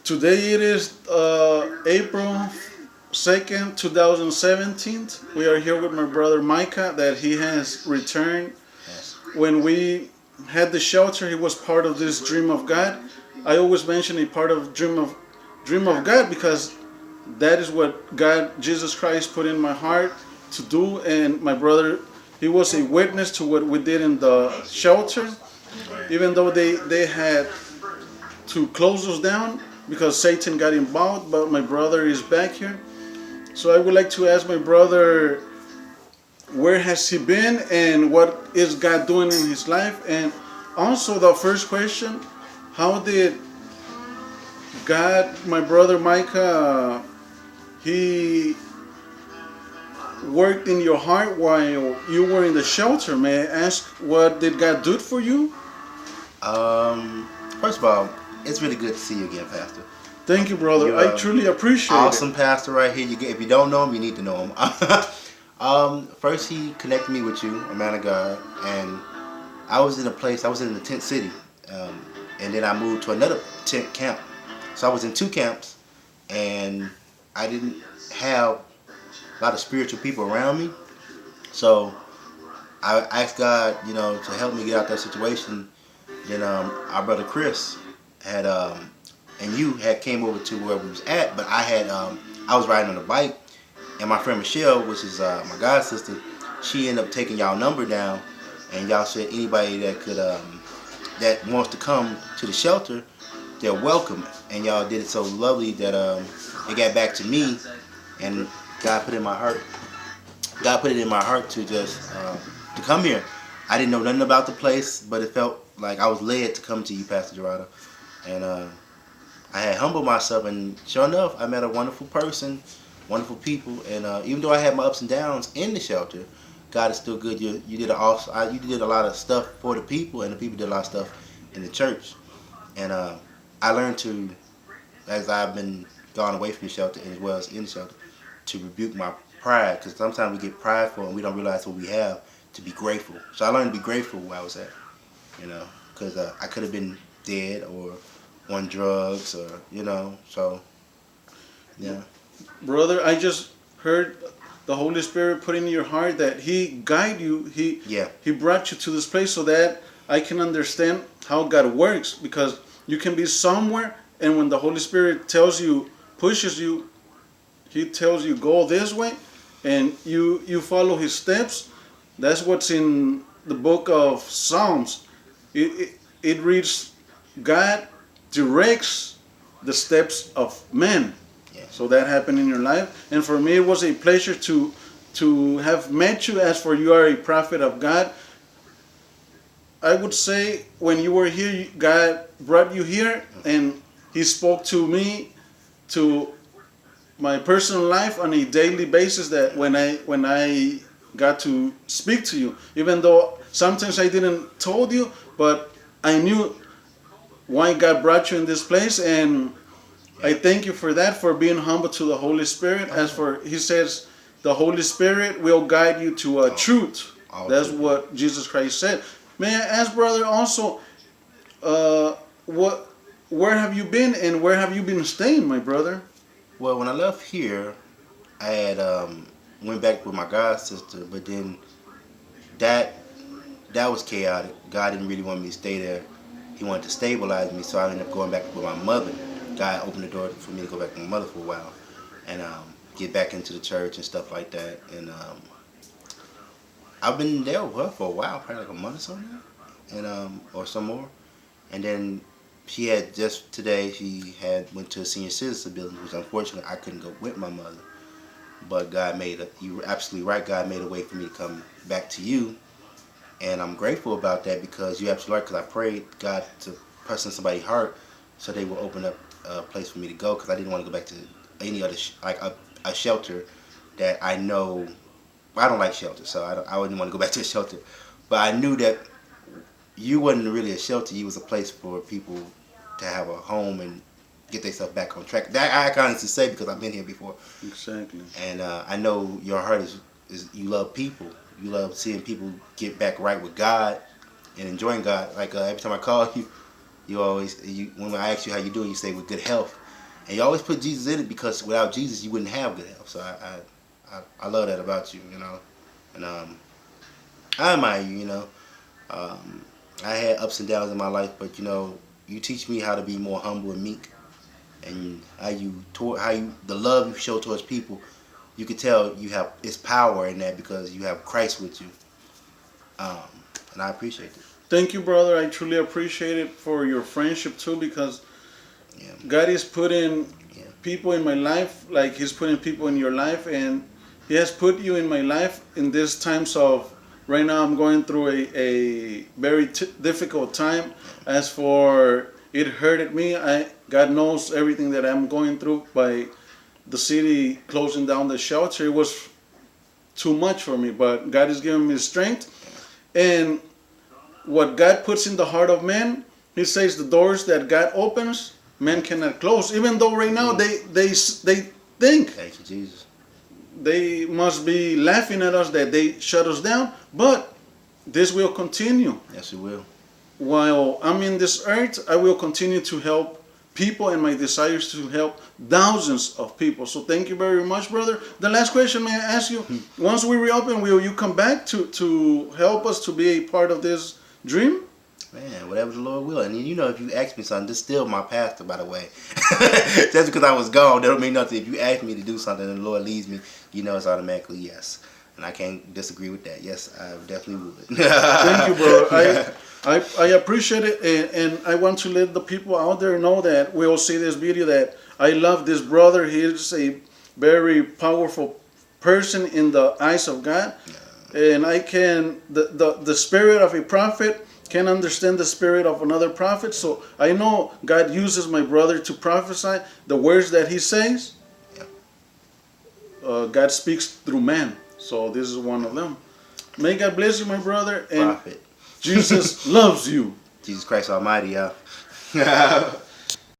Today it is April 2nd, 2017. We are here with my brother Micah that he has returned. Yes. When we had the shelter, he was part of this dream of God. I always mention a part of dream of God because that is what God, Jesus Christ, put in my heart to do. And my brother, he was a witness to what we did in the shelter, Right. even though they had to close us down because Satan got involved. But my brother is back here. So I would like to ask my brother, where has he been and what is God doing in his life? And also the first question, how did God, my brother Micah, he worked in your heart while you were in the shelter? May I ask, what did God do for you? First of all, it's really good to see you again, Pastor. Thank you, brother. You're I truly appreciate it. awesome pastor right here. If you don't know him, you need to know him. First he connected me with you, a man of God, and I was in a place. I was in the tent city, and then I moved to another tent camp. So I was in two camps, and I didn't have a lot of spiritual people around me. So I asked God, to help me get out that situation. Then our brother Chris had and you had came over to where we was at, but I was riding on a bike, and my friend Michelle, which is my god sister, she ended up taking y'all number down, and y'all said anybody that could that wants to come to the shelter, they're welcome, and y'all did it so lovely that it got back to me, and God put it in my heart. God put it in my heart to just to come here. I didn't know nothing about the place, but it felt like I was led to come to you, Pastor Gerardo, and I had humbled myself, and sure enough, I met a wonderful person, wonderful people, and even though I had my ups and downs in the shelter, God is still good. You did you did a lot of stuff for the people, and the people did a lot of stuff in the church, and I learned to, as I've been gone away from the shelter as well as in the shelter, to rebuke my pride, because sometimes we get prideful and we don't realize what we have, to be grateful. So I learned to be grateful where I was at, because I could have been dead or on drugs, or so yeah. Brother, I just heard the Holy Spirit put in your heart that He guide you. Yeah. He brought you to this place so that I can understand how God works. Because you can be somewhere, and when the Holy Spirit tells you, pushes you, He tells you go this way, and you follow His steps. That's what's in the book of Psalms. It reads, God directs the steps of men. Yeah. So that happened in your life, and for me it was a pleasure to have met you. As for you are a prophet of God, I would say when you were here, God brought you here, and He spoke to me, to my personal life on a daily basis. That when I got to speak to you, even though sometimes I didn't told you, but I knew why God brought you in this place, and I thank you for that, for being humble to the Holy Spirit. As for He says, the Holy Spirit will guide you to truth. That's what Jesus Christ said. May I ask, brother, also, uh, what, where have you been and where have you been staying, my brother? Well, when I left here, I had went back with my god sister, but then that that was chaotic. God didn't really want me to stay there. He wanted to stabilize me, so I ended up going back with my mother. God opened the door for me to go back with my mother for a while, and get back into the church and stuff like that. And I've been there with her for a while, probably like a month or so now, and or some more. And then she had just today, she had went to a senior citizen building, which unfortunately I couldn't go with my mother. But God made you're absolutely right. God made a way for me to come back to you, and I'm grateful about that, because you're absolutely right. Because I prayed God to press in somebody's heart so they will open up a place for me to go, because I didn't want to go back to any other like a shelter that I know. I don't like shelter, so I wouldn't want to go back to a shelter. But I knew that you wasn't really a shelter. You was a place for people to have a home and get themselves back on track. That I can honestly say, because I've been here before. Exactly. And I know your heart is you love people. You love seeing people get back right with God and enjoying God. Like every time I call you, You always, when I ask you how you doing, you say with good health, and you always put Jesus in it because without Jesus, you wouldn't have good health. So I love that about you, you know, and I admire you, you know. I had ups and downs in my life, but you know, you teach me how to be more humble and meek, and the love you show towards people. You can tell you have it's power in that because you have Christ with you, um, and I appreciate it. Thank you, brother. I truly appreciate it for your friendship too, because Yeah, God is putting yeah, people in my life, like He's putting people in your life, and He has put you in my life in these times of. Right now, I'm going through a very difficult time. As for it hurted me, God knows everything that I'm going through by the city closing down the shelter. It was too much for me, but God is giving me strength. And what God puts in the heart of man, He says the doors that God opens, man cannot close. Even though right now they think thank you, Jesus. they must be laughing at us that they shut us down, but this will continue. Yes, it will. While I'm in this earth, I will continue to help people, and my desire is to help thousands of people. So thank you very much, brother. The last question, may I ask you, once we reopen, will you come back to help us to be a part of this dream? Man, whatever the Lord will. And you know, if you ask me something, this is still my pastor, by the way. Just because I was gone, that don't mean nothing. If you ask me to do something and the Lord leads me, you know it's automatically yes. And I can't disagree with that. Yes, I definitely would. Thank you, brother. I appreciate it, and I want to let the people out there know that will see this video that I love this brother. He is a very powerful person in the eyes of God. And I can, the spirit of a prophet can understand the spirit of another prophet. So I know God uses my brother to prophesy the words that he says. God speaks through man. So this is one of them. May God bless you, my brother. And Prophet. Jesus loves you. Jesus Christ Almighty, y'all.